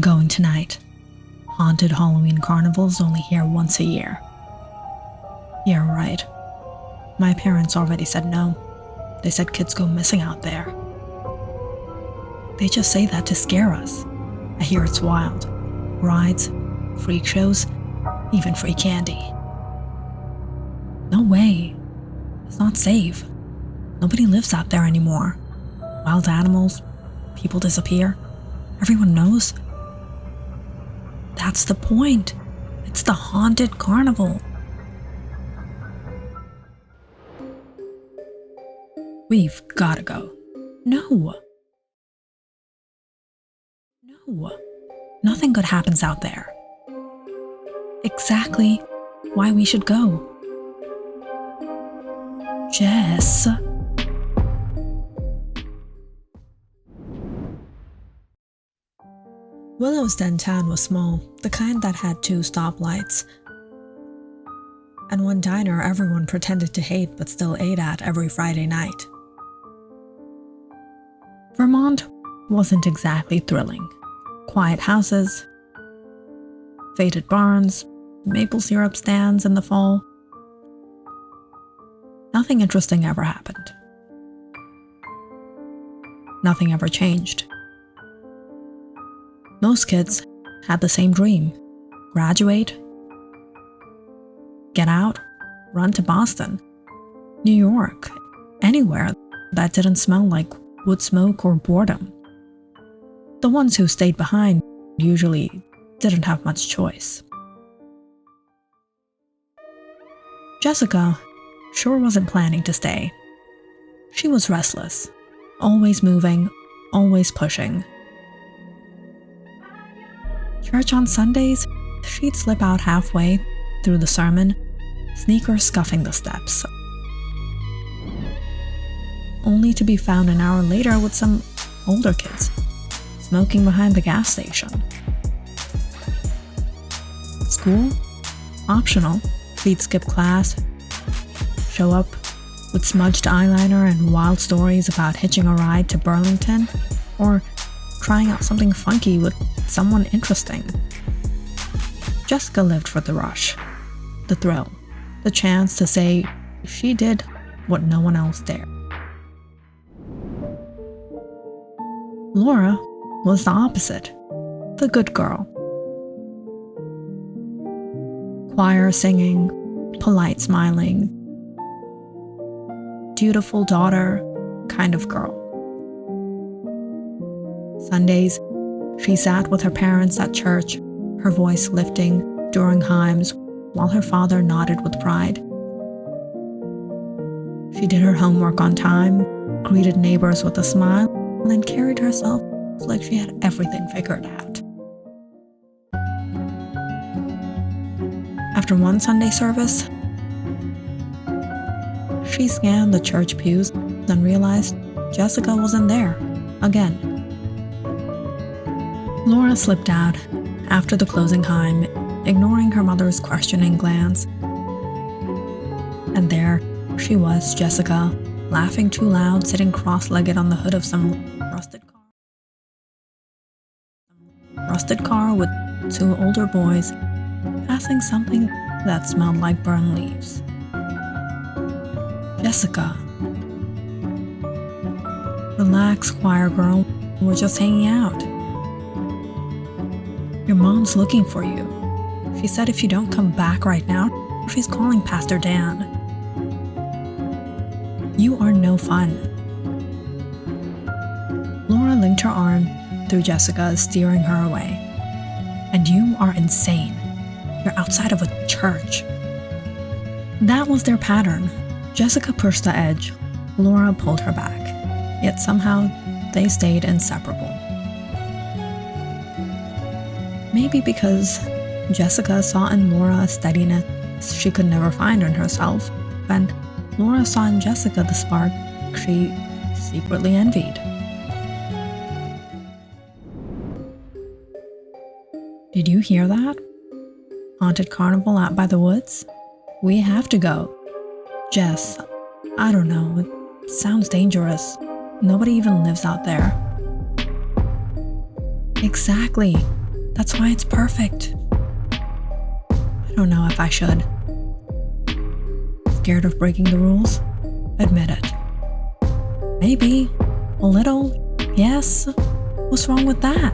Going tonight. Haunted Halloween Carnival's only here once a year. Yeah, right. My parents already said no. They said kids go missing out there. They just say that to scare us. I hear it's wild. Rides, freak shows, even free candy. No way. It's not safe. Nobody lives out there anymore. Wild animals, people disappear. Everyone knows. That's the point. It's the Haunted Carnival. We've gotta go. No. Nothing good happens out there. Exactly why we should go. Jess. Willow's Den town was small, the kind that had 2 stoplights, and one diner everyone pretended to hate but still ate at every Friday night. Vermont wasn't exactly thrilling. Quiet houses, faded barns, maple syrup stands in the fall. Nothing interesting ever happened. Nothing ever changed. Most kids had the same dream: graduate, get out, run to Boston, New York, anywhere that didn't smell like wood smoke or boredom. The ones who stayed behind usually didn't have much choice. Jessica sure wasn't planning to stay. She was restless, always moving, always pushing. Church on Sundays, she'd slip out halfway through the sermon, sneakers scuffing the steps, only to be found an hour later with some older kids, smoking behind the gas station. School? Optional. She'd skip class, show up with smudged eyeliner and wild stories about hitching a ride to Burlington, or trying out something funky with someone interesting. Jessica lived for the rush, the thrill, the chance to say she did what no one else dared. Laura was the opposite, the good girl. Choir singing, polite smiling, dutiful daughter kind of girl. Sundays, she sat with her parents at church, her voice lifting during hymns while her father nodded with pride. She did her homework on time, greeted neighbors with a smile, and carried herself like she had everything figured out. After one Sunday service, she scanned the church pews and realized Jessica wasn't there again. Laura slipped out after the closing hymn, ignoring her mother's questioning glance. And there she was, Jessica, laughing too loud, sitting cross-legged on the hood of some rusted car with 2 older boys, passing something that smelled like burned leaves. Jessica. Relax, choir girl. We're just hanging out. Your mom's looking for you. She said if you don't come back right now, she's calling Pastor Dan. You are no fun. Laura linked her arm through Jessica's, steering her away. And you are insane. You're outside of a church. That was their pattern. Jessica pushed the edge. Laura pulled her back. Yet somehow, they stayed inseparable. Maybe because Jessica saw in Laura a steadiness she could never find in herself, and Laura saw in Jessica the spark she secretly envied. Did you hear that? Haunted Carnival out by the woods? We have to go. Jess, I don't know, it sounds dangerous. Nobody even lives out there. Exactly. That's why it's perfect. I don't know if I should. Scared of breaking the rules? Admit it. Maybe. A little. Yes. What's wrong with that?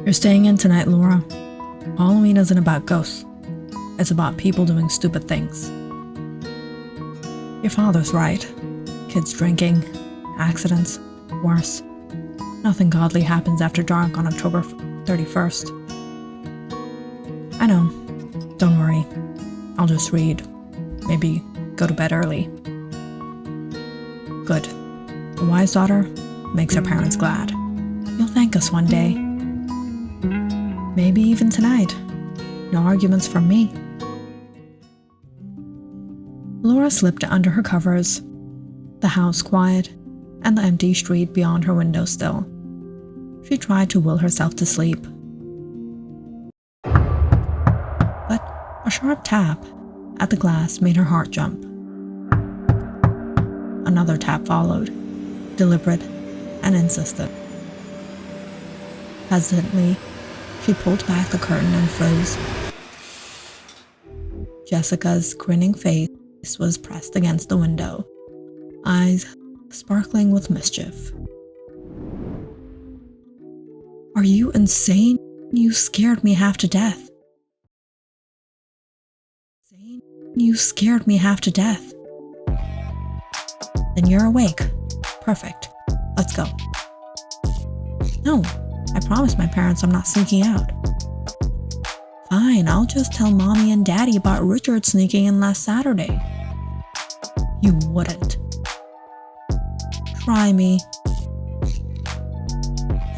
You're staying in tonight, Laura. Halloween isn't about ghosts. It's about people doing stupid things. Your father's right. Kids drinking, accidents, worse. Nothing godly happens after dark on October 31st. I know. Don't worry. I'll just read. Maybe go to bed early. Good. A wise daughter makes her parents glad. You'll thank us one day. Maybe even tonight. No arguments from me. Laura slipped under her covers, the house quiet, and the empty street beyond her window still. She tried to will herself to sleep. But a sharp tap at the glass made her heart jump. Another tap followed, deliberate and insistent. Hesitantly, she pulled back the curtain and froze. Jessica's grinning face was pressed against the window, eyes sparkling with mischief. Are you insane? You scared me half to death. You scared me half to death. Then you're awake. Perfect. Let's go. No, I promised my parents I'm not sneaking out. Fine, I'll just tell Mommy and Daddy about Richard sneaking in last Saturday. You wouldn't. Try me.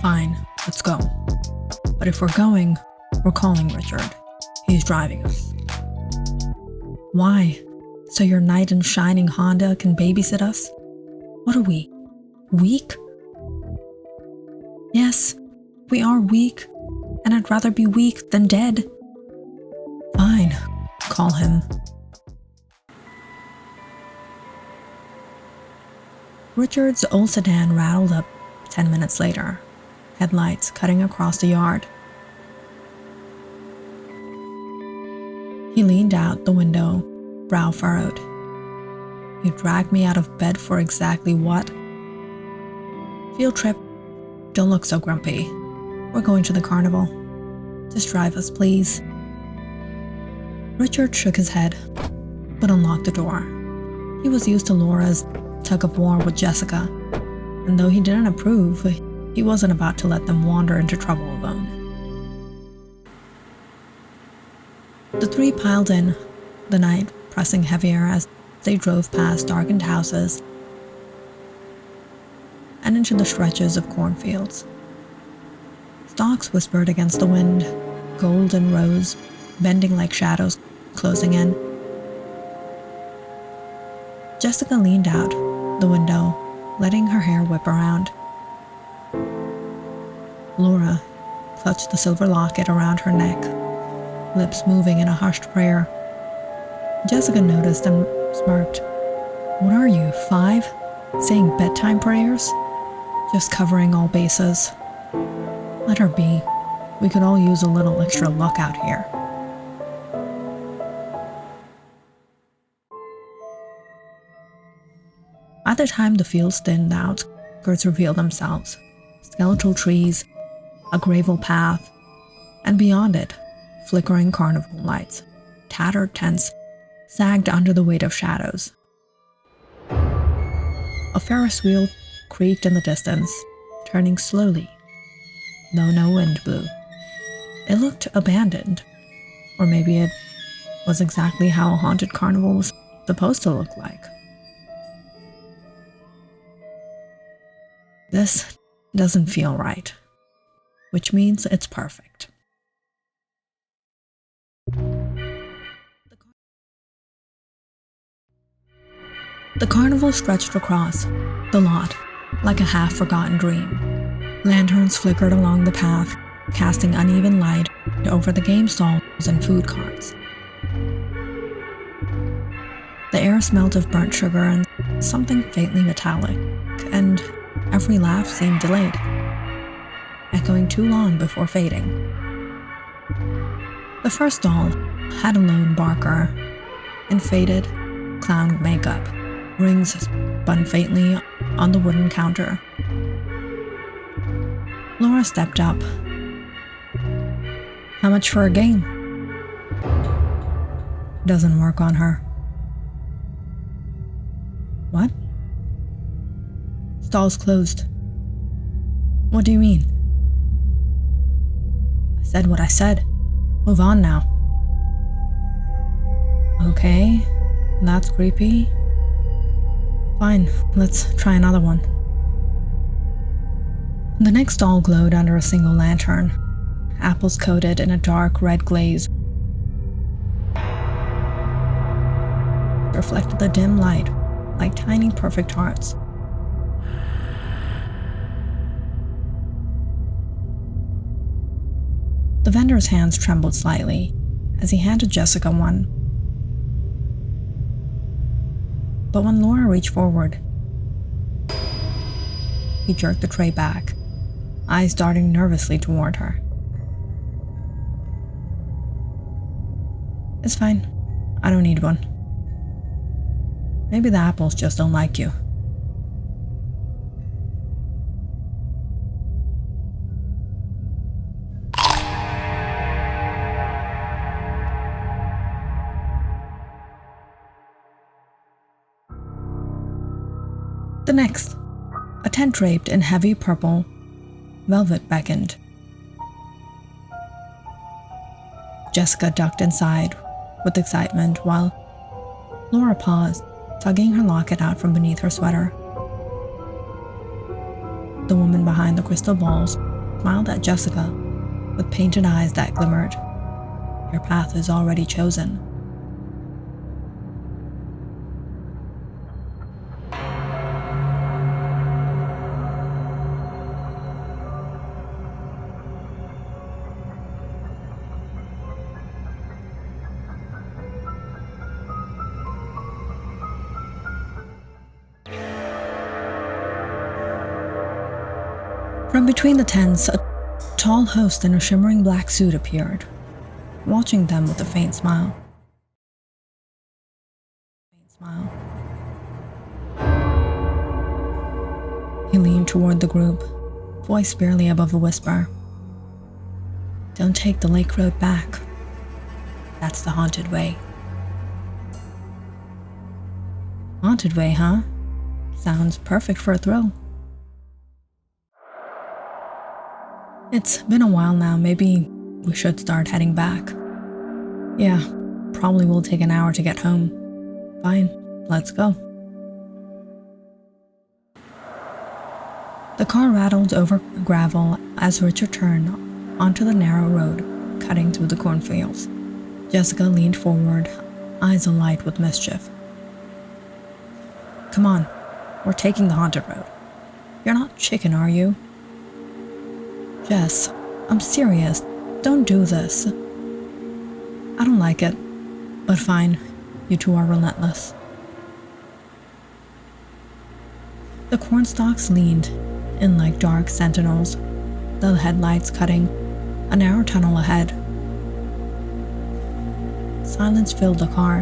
Fine, let's go. But if we're going, we're calling Richard. He's driving us. Why? So your knight in shining Honda can babysit us? What are we? Weak? Yes, we are weak, and I'd rather be weak than dead. Fine, call him. Richard's old sedan rattled up 10 minutes later, headlights cutting across the yard. He leaned out the window, brow furrowed. You dragged me out of bed for exactly what? Field trip. Don't look so grumpy. We're going to the carnival. Just drive us, please. Richard shook his head, but unlocked the door. He was used to Laura's tug-of-war with Jessica, and though he didn't approve, he wasn't about to let them wander into trouble alone. The three piled in, the night pressing heavier as they drove past darkened houses and into the stretches of cornfields. Stalks whispered against the wind, gold and rose, bending like shadows closing in. Jessica leaned out the window, letting her hair whip around. Laura clutched the silver locket around her neck, lips moving in a hushed prayer. Jessica noticed and smirked. What are you, 5? Saying bedtime prayers? Just covering all bases. Let her be. We could all use a little extra luck out here. By the time the fields thinned, the outskirts revealed themselves. Skeletal trees, a gravel path, and beyond it, flickering carnival lights. Tattered tents sagged under the weight of shadows. A Ferris wheel creaked in the distance, turning slowly, though no wind blew. It looked abandoned, or maybe it was exactly how a haunted carnival was supposed to look like. This doesn't feel right, which means it's perfect. The carnival stretched across the lot like a half-forgotten dream. Lanterns flickered along the path, casting uneven light over the game stalls and food carts. The air smelled of burnt sugar and something faintly metallic, and every laugh seemed delayed, echoing too long before fading. The first doll had a lone barker in faded clown makeup. Rings spun faintly on the wooden counter. Laura stepped up. How much for a game? Doesn't work on her. What? Stall's closed. What do you mean? I said what I said. Move on now. Okay, that's creepy. Fine, let's try another one. The next doll glowed under a single lantern, apples coated in a dark red glaze reflected the dim light like tiny perfect hearts. The vendor's hands trembled slightly as he handed Jessica one. But when Laura reached forward, he jerked the tray back, eyes darting nervously toward her. It's fine. I don't need one. Maybe the apples just don't like you. The next, a tent draped in heavy purple velvet beckoned. Jessica ducked inside with excitement while Laura paused, tugging her locket out from beneath her sweater. The woman behind the crystal balls smiled at Jessica with painted eyes that glimmered. Your path is already chosen. From between the tents, a tall host in a shimmering black suit appeared, watching them with a faint smile. He leaned toward the group, voice barely above a whisper. Don't take the lake road back. That's the haunted way. Haunted way, huh? Sounds perfect for a thrill. It's been a while now, maybe we should start heading back. Yeah, probably will take an hour to get home. Fine, let's go. The car rattled over gravel as Richard turned onto the narrow road, cutting through the cornfields. Jessica leaned forward, eyes alight with mischief. Come on, we're taking the haunted road. You're not chicken, are you? Jess, I'm serious. Don't do this. I don't like it, but fine. You two are relentless. The cornstalks leaned in like dark sentinels, the headlights cutting a narrow tunnel ahead. Silence filled the car,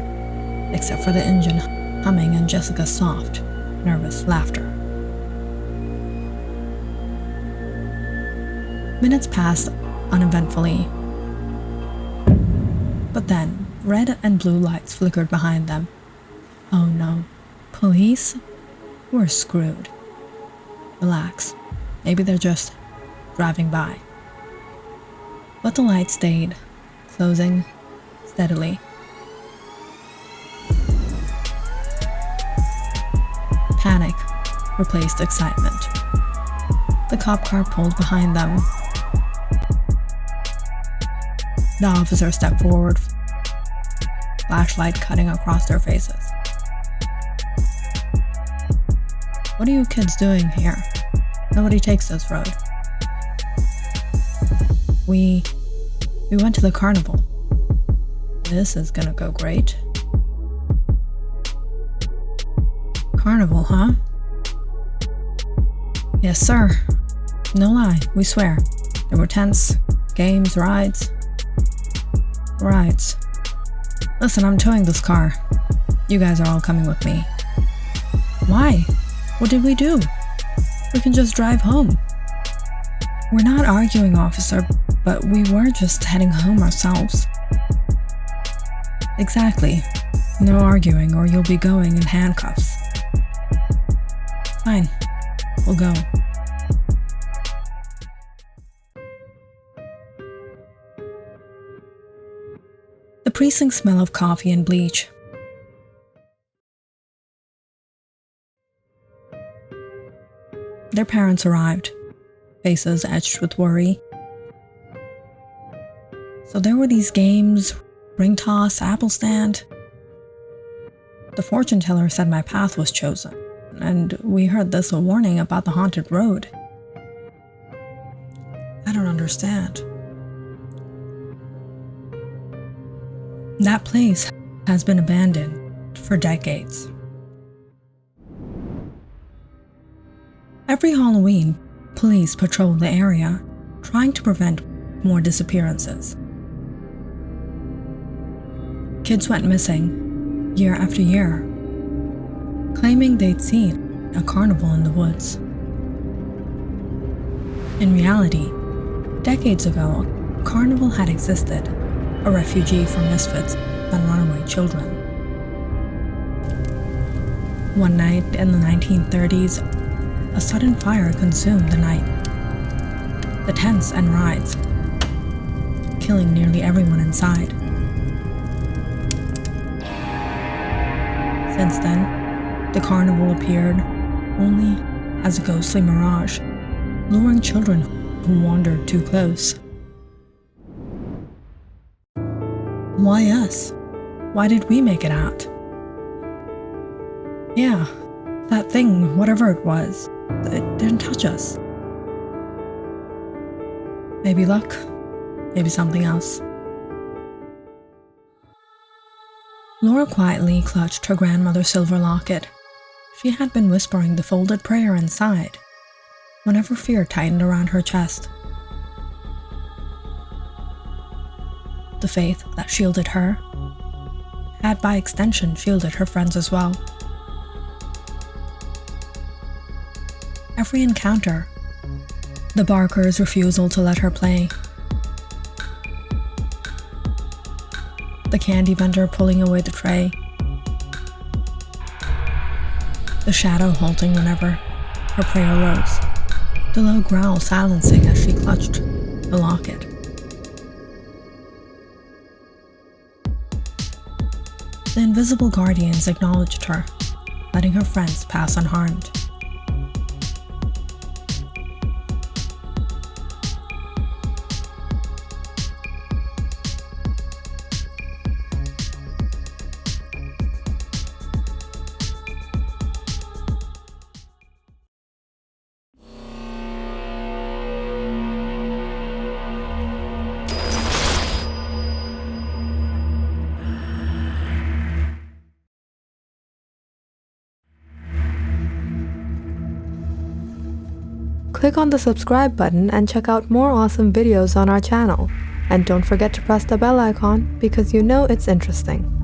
except for the engine humming and Jessica's soft, nervous laughter. Minutes passed uneventfully, but then red and blue lights flickered behind them. Oh no, police? We're screwed. Relax, maybe they're just driving by. But the light stayed, closing steadily. Panic replaced excitement. The cop car pulled behind them. The officer stepped forward, flashlight cutting across their faces. What are you kids doing here? Nobody takes this road. We went to the carnival. This is gonna go great. Carnival, huh? Yes, sir. No lie, we swear. There were tents, games, rides. Rides. Listen, I'm towing this car. You guys are all coming with me. Why? What did we do? We can just drive home. We're not arguing, officer, but we were just heading home ourselves. Exactly. No arguing or you'll be going in handcuffs. Fine. We'll go. The precinct smell of coffee and bleach. Their parents arrived, faces etched with worry. So there were these games, ring toss, apple stand. The fortune teller said my path was chosen, and we heard this a warning about the haunted road. I don't understand. That place has been abandoned for decades. Every Halloween, police patrol the area, trying to prevent more disappearances. Kids went missing, year after year, claiming they'd seen a carnival in the woods. In reality, decades ago, a carnival had existed, a refugee for misfits and runaway children. One night in the 1930s, a sudden fire consumed the night, the tents and rides, killing nearly everyone inside. Since then, the carnival appeared only as a ghostly mirage, luring children who wandered too close. Why us? Why did we make it out? Yeah, that thing, whatever it was, it didn't touch us. Maybe luck, maybe something else. Laura quietly clutched her grandmother's silver locket. She had been whispering the folded prayer inside, whenever fear tightened around her chest. The faith that shielded her had by extension shielded her friends as well. Every encounter, the Barkers' refusal to let her play, the candy vendor pulling away the tray, the shadow halting whenever her prayer rose, the low growl silencing as she clutched the locket. The invisible guardians acknowledged her, letting her friends pass unharmed. Click on the subscribe button and check out more awesome videos on our channel. And don't forget to press the bell icon because you know it's interesting.